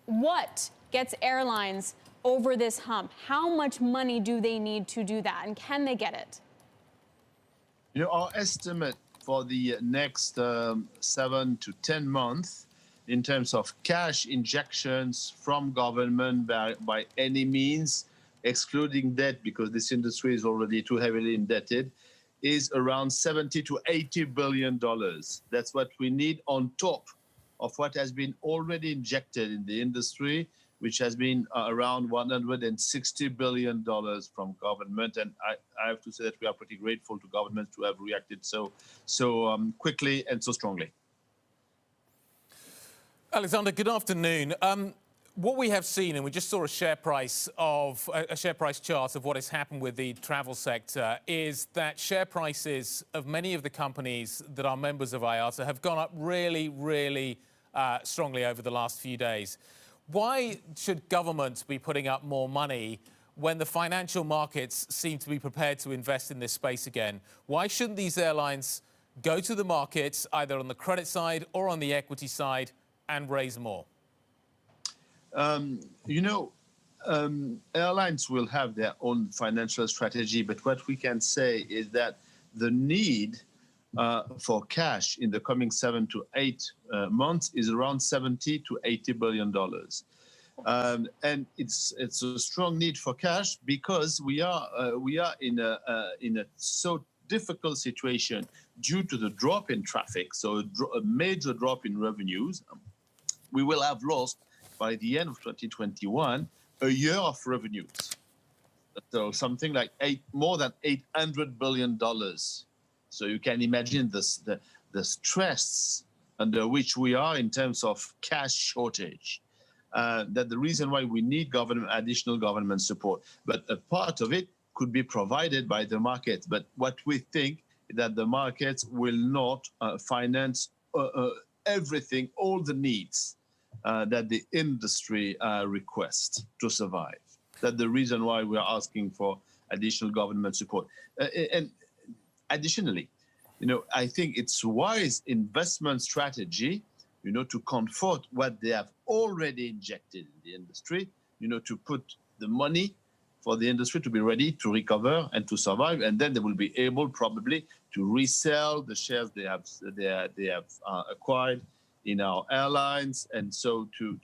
What gets airlines over this hump? How much money do they need to do that, and can they get it? Our estimate for the next 7 to 10 months in terms of cash injections from government by any means, excluding debt, because this industry is already too heavily indebted, is around $70 to $80 billion. That's what we need on top of what has been already injected in the industry, which has been around $160 billion from government. And I have to say that we are pretty grateful to governments to have reacted so quickly and so strongly. Alexandre, good afternoon. What we have seen, and we just saw a share price chart of what has happened with the travel sector, is that share prices of many of the companies that are members of IATA have gone up really, really strongly over the last few days. Why should governments be putting up more money when the financial markets seem to be prepared to invest in this space again? Why shouldn't these airlines go to the markets, either on the credit side or on the equity side, and raise more? Airlines will have their own financial strategy, but what we can say is that the need for cash in the coming 7 to 8 months is around $70 to $80 billion. And it's a strong need for cash because we are in a so difficult situation due to the drop in traffic, so a major drop in revenues. We will have lost by the end of 2021 a year of revenues. So something like more than $800 billion. So you can imagine the stress under which we are in terms of cash shortage. That the reason why we need additional government support. But a part of it could be provided by the market. But what we think is that the markets will not finance everything, all the needs that the industry requests to survive. That's the reason why we are asking for additional government support. And additionally, I think it's wise investment strategy, to comfort what they have already injected in the industry, to put the money for the industry to be ready to recover and to survive, and then they will be able probably to resell the shares they have acquired in our airlines, and so to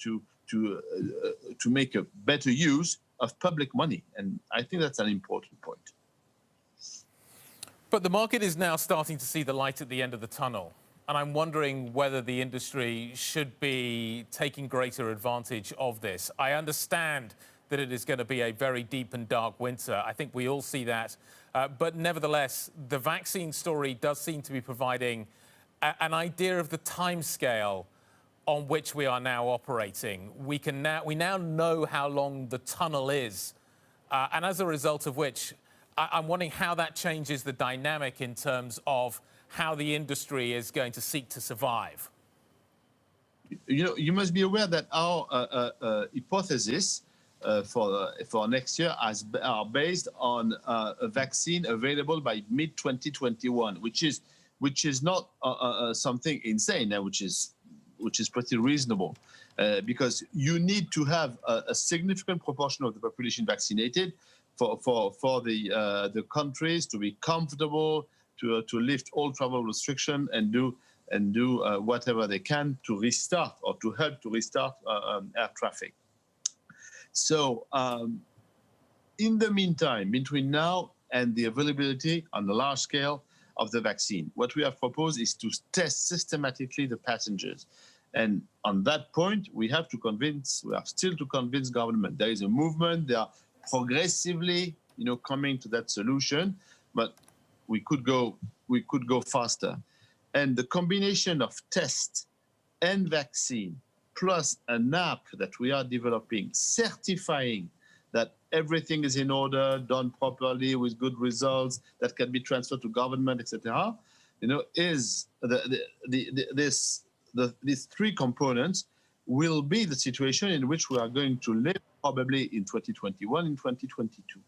make a better use of public money. And I think that's an important point. But the market is now starting to see the light at the end of the tunnel. And I'm wondering whether the industry should be taking greater advantage of this. I understand that it is going to be a very deep and dark winter. I think we all see that. But nevertheless, the vaccine story does seem to be providing an idea of the timescale on which we are now operating. We now know how long the tunnel is. And as a result of which, I'm wondering how that changes the dynamic in terms of how the industry is going to seek to survive. You must be aware that our hypothesis for next year are based on a vaccine available by mid-2021, which is not something insane, which is pretty reasonable, because you need to have a significant proportion of the population vaccinated for the countries to be comfortable to lift all travel restriction and do whatever they can to restart or to help to restart air traffic. So in the meantime, between now and the availability on the large scale of the vaccine, what we have proposed is to test systematically the passengers. And on that point, we have still to convince government. There is a movement, they are progressively, coming to that solution, but we could go faster. And the combination of test and vaccine plus an app that we are developing, certifying that everything is in order, done properly with good results, that can be transferred to government, etc., is these three components will be the situation in which we are going to live probably in 2021, in 2022.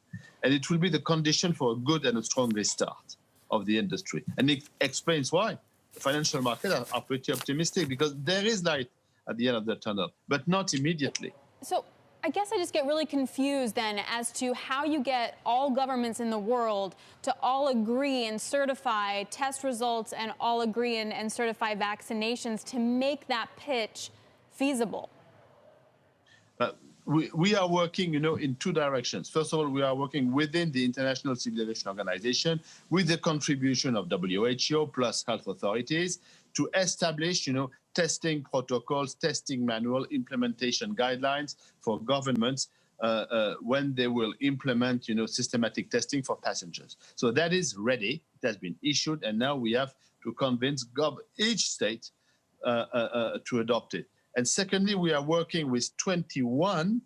And it will be the condition for a good and a strong restart of the industry. And it explains why the financial markets are pretty optimistic, because there is light at the end of the tunnel, but not immediately. So I guess I just get really confused then as to how you get all governments in the world to all agree and certify test results and all agree and certify vaccinations to make that pitch feasible. We are working, in two directions. First of all, we are working within the International Civil Aviation Organization with the contribution of WHO plus health authorities to establish, testing protocols, testing manual, implementation guidelines for governments when they will implement, systematic testing for passengers. So that is ready. It has been issued, and now we have to convince each state to adopt it. And secondly, we are working with 21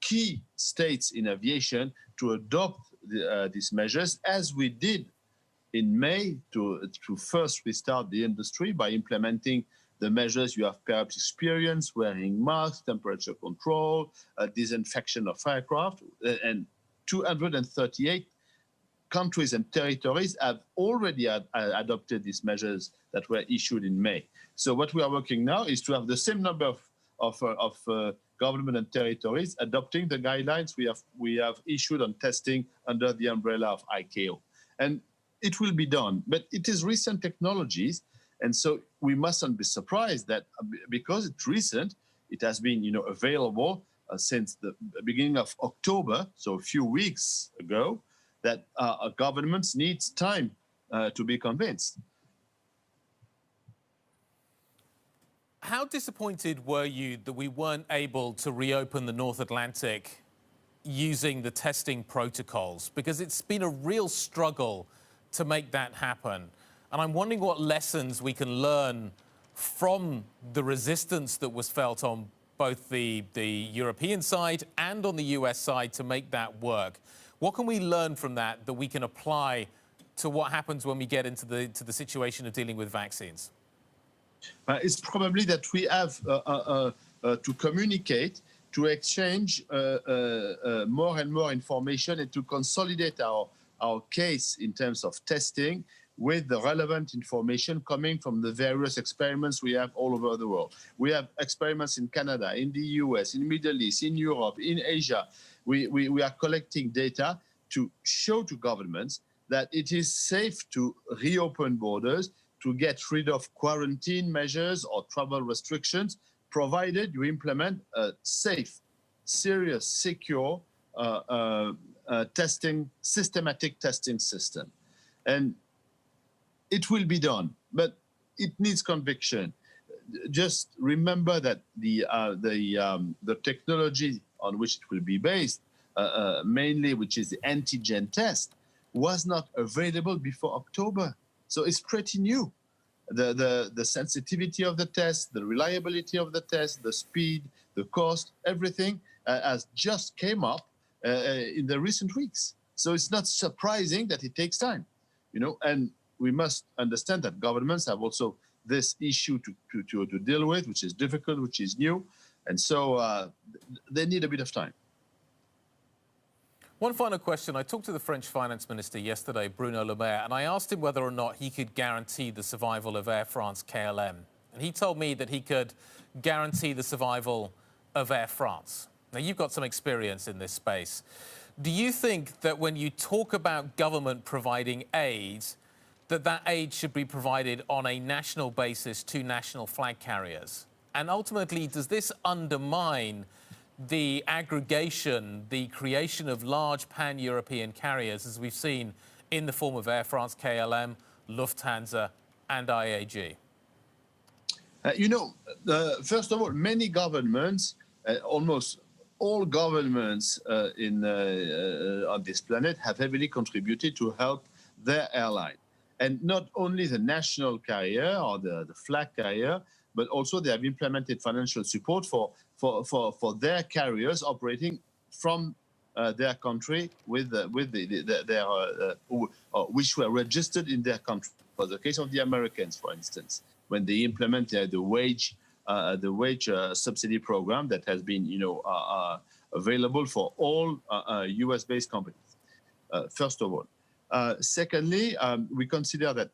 key states in aviation to adopt these measures, as we did in May to first restart the industry by implementing the measures you have perhaps experienced: wearing masks, temperature control, disinfection of aircraft, and 238 countries and territories have already adopted these measures that were issued in May. So what we are working now is to have the same number of government and territories adopting the guidelines we have issued on testing under the umbrella of ICAO. And it will be done, but it is recent technologies, and so we mustn't be surprised that because it's recent, it has been available since the beginning of October, so a few weeks ago, that governments need time to be convinced. How disappointed were you that we weren't able to reopen the North Atlantic using the testing protocols? Because it's been a real struggle to make that happen. And I'm wondering what lessons we can learn from the resistance that was felt on both the European side and on the US side to make that work. What can we learn from that we can apply to what happens when we get into the situation of dealing with vaccines? It's probably that we have to communicate, to exchange more and more information, and to consolidate our case in terms of testing with the relevant information coming from the various experiments we have all over the world. We have experiments in Canada, in the US, in the Middle East, in Europe, in Asia. We are collecting data to show to governments that it is safe to reopen borders, to get rid of quarantine measures or travel restrictions, provided you implement a safe, serious, secure systematic testing system. And it will be done, but it needs conviction. Just remember that the technology on which it will be based, mainly, which is the antigen test, was not available before October. So it's pretty new. The sensitivity of the test, the reliability of the test, the speed, the cost, everything has just came up in the recent weeks. So it's not surprising that it takes time, and we must understand that governments have also this issue to deal with, which is difficult, which is new. And so they need a bit of time. One final question. I talked to the French finance minister yesterday, Bruno Le Maire, and I asked him whether or not he could guarantee the survival of Air France KLM. And he told me that he could guarantee the survival of Air France. Now, you've got some experience in this space. Do you think that when you talk about government providing aid, that aid should be provided on a national basis to national flag carriers? And ultimately, does this undermine the aggregation, the creation of large pan-European carriers, as we've seen in the form of Air France, KLM, Lufthansa, and IAG? First of all, many governments, almost all governments on this planet have heavily contributed to help their airline. And not only the national carrier or the flag carrier, but also they have implemented financial support for their carriers operating from their country with which were registered in their country. For the case of the Americans, for instance, when they implemented the wage subsidy program that has been available for all US-based companies. First of all. Secondly, we consider that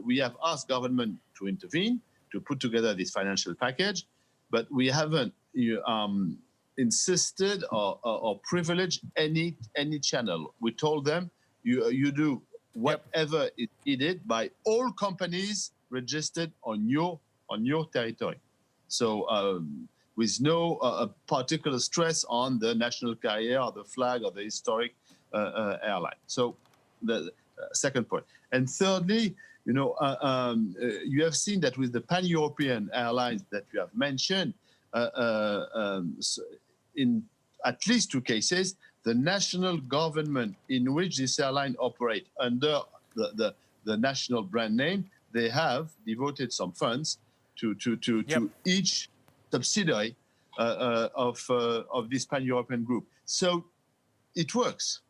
we have asked government to intervene, to put together this financial package. but we haven't insisted or privileged any channel. We told them you do whatever is needed by all companies registered on your territory. So with no particular stress on the national carrier or the flag or the historic airline. So the second point. And thirdly, you have seen that with the pan-European airlines that you have mentioned, in at least two cases, the national government in which this airline operate under the national brand name, they have devoted some funds to each subsidiary of this pan-European group. So it works.